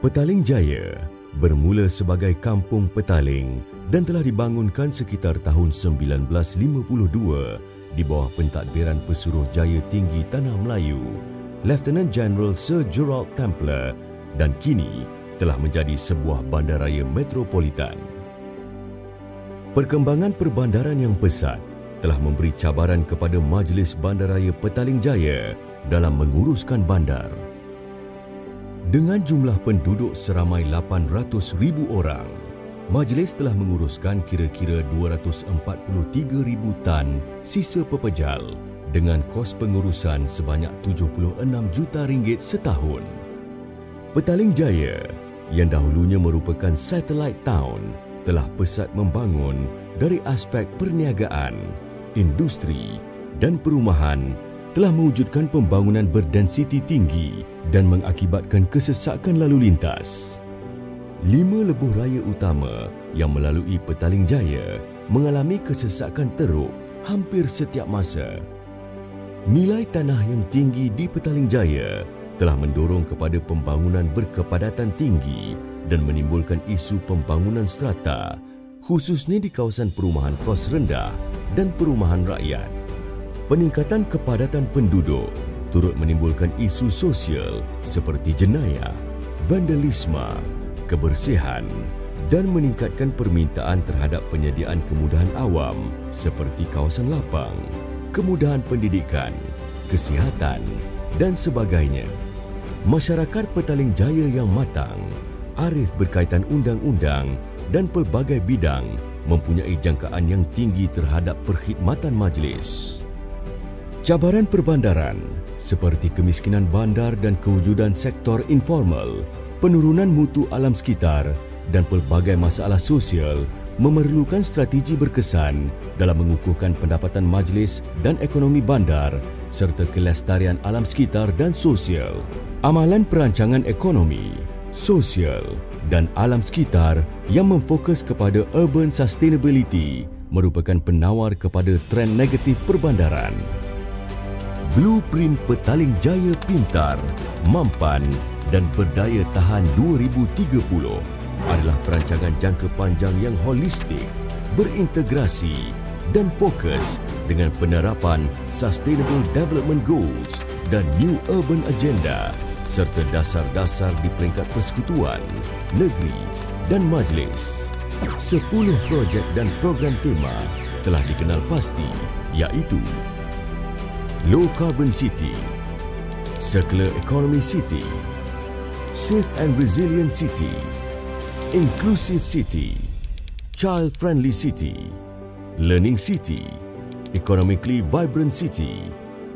Petaling Jaya bermula sebagai kampung petaling dan telah dibangunkan sekitar tahun 1952 di bawah pentadbiran Pesuruhjaya Tinggi Tanah Melayu, Lieutenant General Sir Gerald Templer, dan kini telah menjadi sebuah bandaraya metropolitan. Perkembangan perbandaran yang pesat telah memberi cabaran kepada Majlis Bandaraya Petaling Jaya dalam menguruskan bandar. Dengan jumlah penduduk seramai 800,000 orang, majlis telah menguruskan kira-kira 243,000 tan sisa pepejal dengan kos pengurusan sebanyak RM76 juta setahun. Petaling Jaya yang dahulunya merupakan satellite town telah pesat membangun dari aspek perniagaan, industri dan perumahan, telah mewujudkan pembangunan berdensiti tinggi dan mengakibatkan kesesakan lalu lintas. 5 lebuh raya utama yang melalui Petaling Jaya mengalami kesesakan teruk hampir setiap masa. Nilai tanah yang tinggi di Petaling Jaya telah mendorong kepada pembangunan berkepadatan tinggi dan menimbulkan isu pembangunan strata, khususnya di kawasan perumahan kos rendah dan perumahan rakyat. Peningkatan kepadatan penduduk turut menimbulkan isu sosial seperti jenayah, vandalisme, kebersihan dan meningkatkan permintaan terhadap penyediaan kemudahan awam seperti kawasan lapang, kemudahan pendidikan, kesihatan dan sebagainya. Masyarakat Petaling Jaya yang matang, arif berkaitan undang-undang dan pelbagai bidang mempunyai jangkaan yang tinggi terhadap perkhidmatan majlis. Cabaran perbandaran seperti kemiskinan bandar dan kewujudan sektor informal, penurunan mutu alam sekitar dan pelbagai masalah sosial memerlukan strategi berkesan dalam mengukuhkan pendapatan majlis dan ekonomi bandar serta kelestarian alam sekitar dan sosial. Amalan perancangan ekonomi, sosial dan alam sekitar yang memfokus kepada urban sustainability merupakan penawar kepada trend negatif perbandaran. Blueprint Petaling Jaya Pintar, Mampan dan Berdaya Tahan 2030 adalah perancangan jangka panjang yang holistik, berintegrasi dan fokus dengan penerapan Sustainable Development Goals dan New Urban Agenda serta dasar-dasar di peringkat persekutuan, negeri dan majlis. 10 projek dan program tema telah dikenal pasti, iaitu Low Carbon City, Circular Economy City, Safe and Resilient City, Inclusive City, Child Friendly City, Learning City, Economically Vibrant City,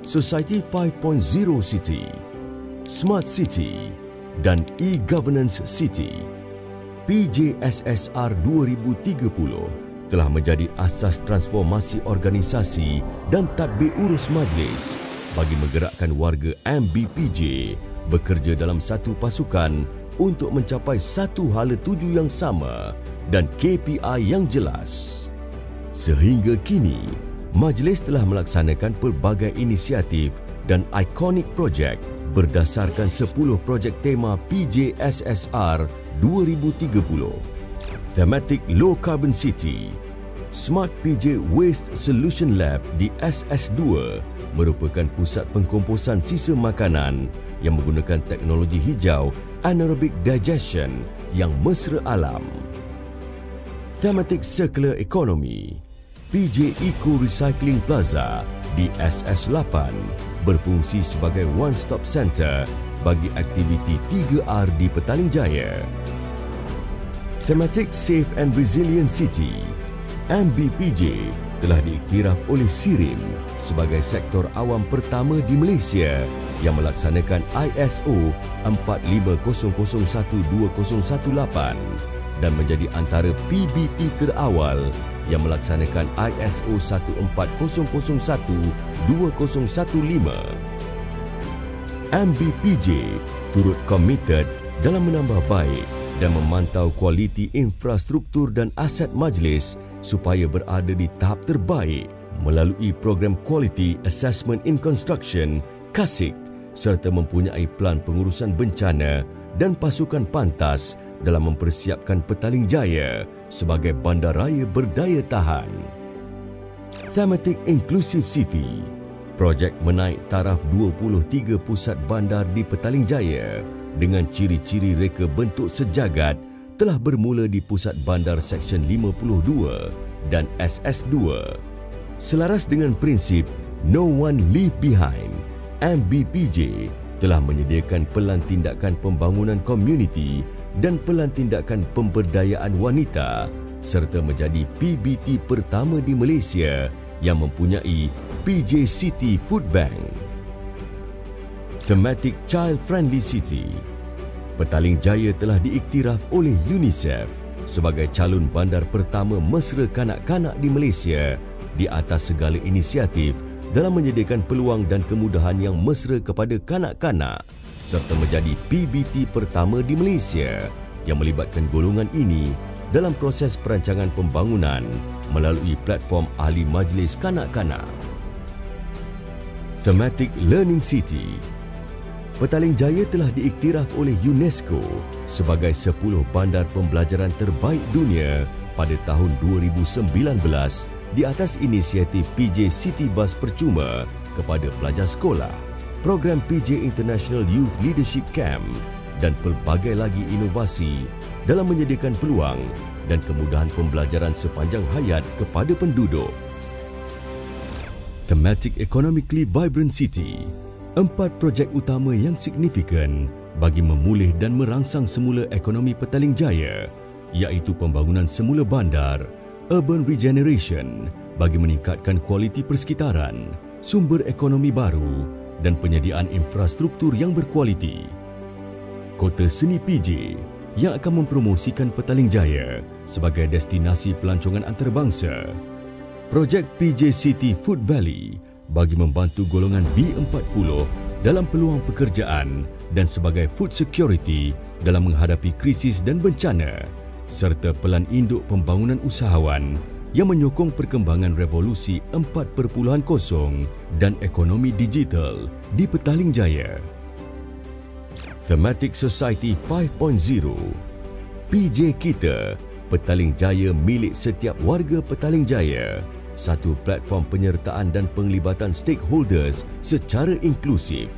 Society 5.0 City, Smart City dan E-Governance City. PJSSR 2030 telah menjadi asas transformasi organisasi dan tadbir urus majlis bagi menggerakkan warga MBPJ bekerja dalam satu pasukan untuk mencapai satu hala tuju yang sama dan KPI yang jelas. Sehingga kini, majlis telah melaksanakan pelbagai inisiatif dan ikonik projek berdasarkan 10 projek tema PJSSR 2030. Thematic Low Carbon City, Smart PJ Waste Solution Lab di SS2 merupakan pusat pengkomposan sisa makanan yang menggunakan teknologi hijau anaerobic digestion yang mesra alam. Thematic Circular Economy, PJ Eco Recycling Plaza di SS8 berfungsi sebagai one-stop center bagi aktiviti 3R di Petaling Jaya. Thematic Safe and Resilient City, MBPJ telah diiktiraf oleh SIRIM sebagai sektor awam pertama di Malaysia yang melaksanakan ISO 45001-2018 dan menjadi antara PBT terawal yang melaksanakan ISO 14001-2015. MBPJ turut komited dalam menambah baik dan memantau kualiti infrastruktur dan aset majlis supaya berada di tahap terbaik melalui program Quality Assessment in Construction (KASIC) serta mempunyai plan pengurusan bencana dan pasukan pantas dalam mempersiapkan Petaling Jaya sebagai bandaraya berdaya tahan. Thematic Inclusive City, projek menaik taraf 23 pusat bandar di Petaling Jaya dengan ciri-ciri reka bentuk sejagat telah bermula di Pusat Bandar Seksyen 52 dan SS2. Selaras dengan prinsip No One Leave Behind, MBPJ telah menyediakan pelan tindakan pembangunan komuniti dan pelan tindakan pemberdayaan wanita serta menjadi PBT pertama di Malaysia yang mempunyai PJ City Food Bank. Thematic Child Friendly City, Petaling Jaya telah diiktiraf oleh UNICEF sebagai calon bandar pertama mesra kanak-kanak di Malaysia di atas segala inisiatif dalam menyediakan peluang dan kemudahan yang mesra kepada kanak-kanak serta menjadi PBT pertama di Malaysia yang melibatkan golongan ini dalam proses perancangan pembangunan melalui platform ahli majlis kanak-kanak. Thematic Learning City, Petaling Jaya telah diiktiraf oleh UNESCO sebagai 10 bandar pembelajaran terbaik dunia pada tahun 2019 di atas inisiatif PJ City Bus percuma kepada pelajar sekolah, program PJ International Youth Leadership Camp dan pelbagai lagi inovasi dalam menyediakan peluang dan kemudahan pembelajaran sepanjang hayat kepada penduduk. Thematic Economically Vibrant City, 4 projek utama yang signifikan bagi memulih dan merangsang semula ekonomi Petaling Jaya iaitu pembangunan semula bandar, urban regeneration bagi meningkatkan kualiti persekitaran, sumber ekonomi baru dan penyediaan infrastruktur yang berkualiti. Kota Seni PJ yang akan mempromosikan Petaling Jaya sebagai destinasi pelancongan antarabangsa. Projek PJ City Food Valley bagi membantu golongan B40 dalam peluang pekerjaan dan sebagai food security dalam menghadapi krisis dan bencana, serta pelan induk pembangunan usahawan yang menyokong perkembangan revolusi 4.0 dan ekonomi digital di Petaling Jaya. Thematic Society 5.0, PJ Kita, Petaling Jaya milik setiap warga Petaling Jaya, satu platform penyertaan dan penglibatan stakeholders secara inklusif,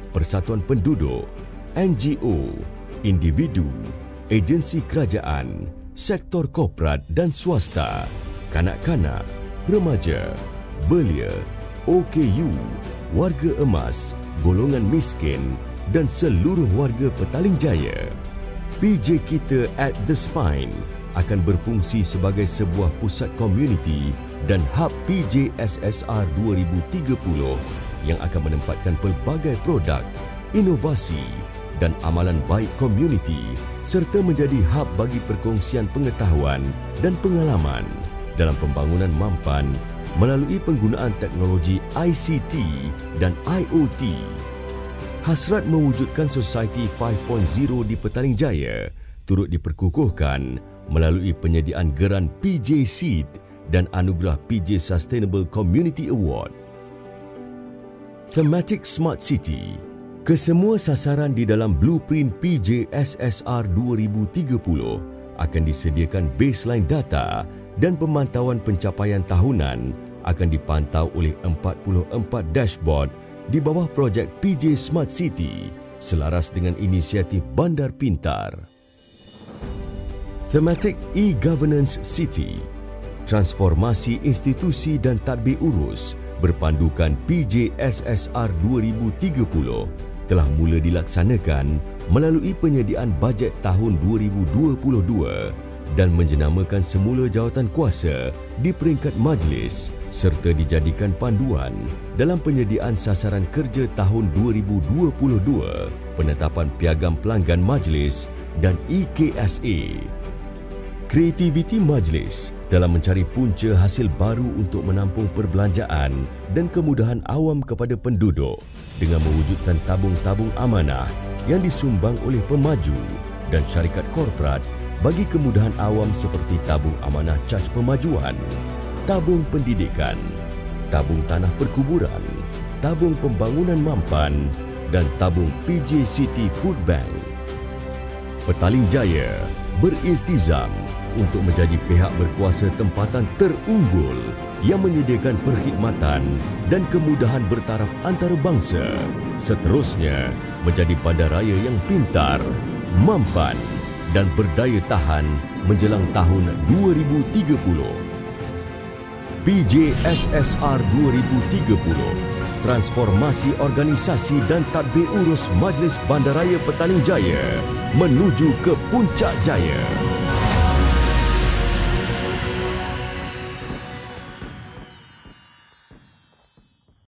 persatuan penduduk, NGO, individu, agensi kerajaan, sektor korporat dan swasta, kanak-kanak, remaja, belia, OKU, warga emas, golongan miskin dan seluruh warga Petaling Jaya. PJ Kita at the Spine akan berfungsi sebagai sebuah pusat komuniti dan hub PJ SSR 2030 yang akan menempatkan pelbagai produk, inovasi dan amalan baik komuniti serta menjadi hub bagi perkongsian pengetahuan dan pengalaman dalam pembangunan mampan melalui penggunaan teknologi ICT dan IoT. Hasrat mewujudkan Society 5.0 di Petaling Jaya turut diperkukuhkan melalui penyediaan geran PJ Seed dan anugerah PJ Sustainable Community Award. Thematic Smart City, kesemua sasaran di dalam blueprint PJ SSR 2030 akan disediakan baseline data dan pemantauan pencapaian tahunan akan dipantau oleh 44 dashboard di bawah projek PJ Smart City selaras dengan inisiatif Bandar Pintar. Thematic E-Governance City, transformasi institusi dan tadbir urus berpandukan PJ SSR 2030 telah mula dilaksanakan melalui penyediaan bajet tahun 2022 dan menjenamakan semula jawatan kuasa di peringkat majlis serta dijadikan panduan dalam penyediaan sasaran kerja tahun 2022, penetapan piagam pelanggan majlis dan EKSA. Kreativiti majlis dalam mencari punca hasil baru untuk menampung perbelanjaan dan kemudahan awam kepada penduduk dengan mewujudkan tabung-tabung amanah yang disumbang oleh pemaju dan syarikat korporat bagi kemudahan awam seperti tabung amanah caj pemajuan, tabung pendidikan, tabung tanah perkuburan, tabung pembangunan mampan dan tabung PJ City Food Bank. Petaling Jaya beriltizam untuk menjadi pihak berkuasa tempatan terunggul yang menyediakan perkhidmatan dan kemudahan bertaraf antarabangsa. Seterusnya, menjadi bandaraya yang pintar, mampan dan berdaya tahan menjelang tahun 2030. PJSSR 2030, transformasi organisasi dan tadbir urus Majlis Bandaraya Petaling Jaya menuju ke puncak jaya.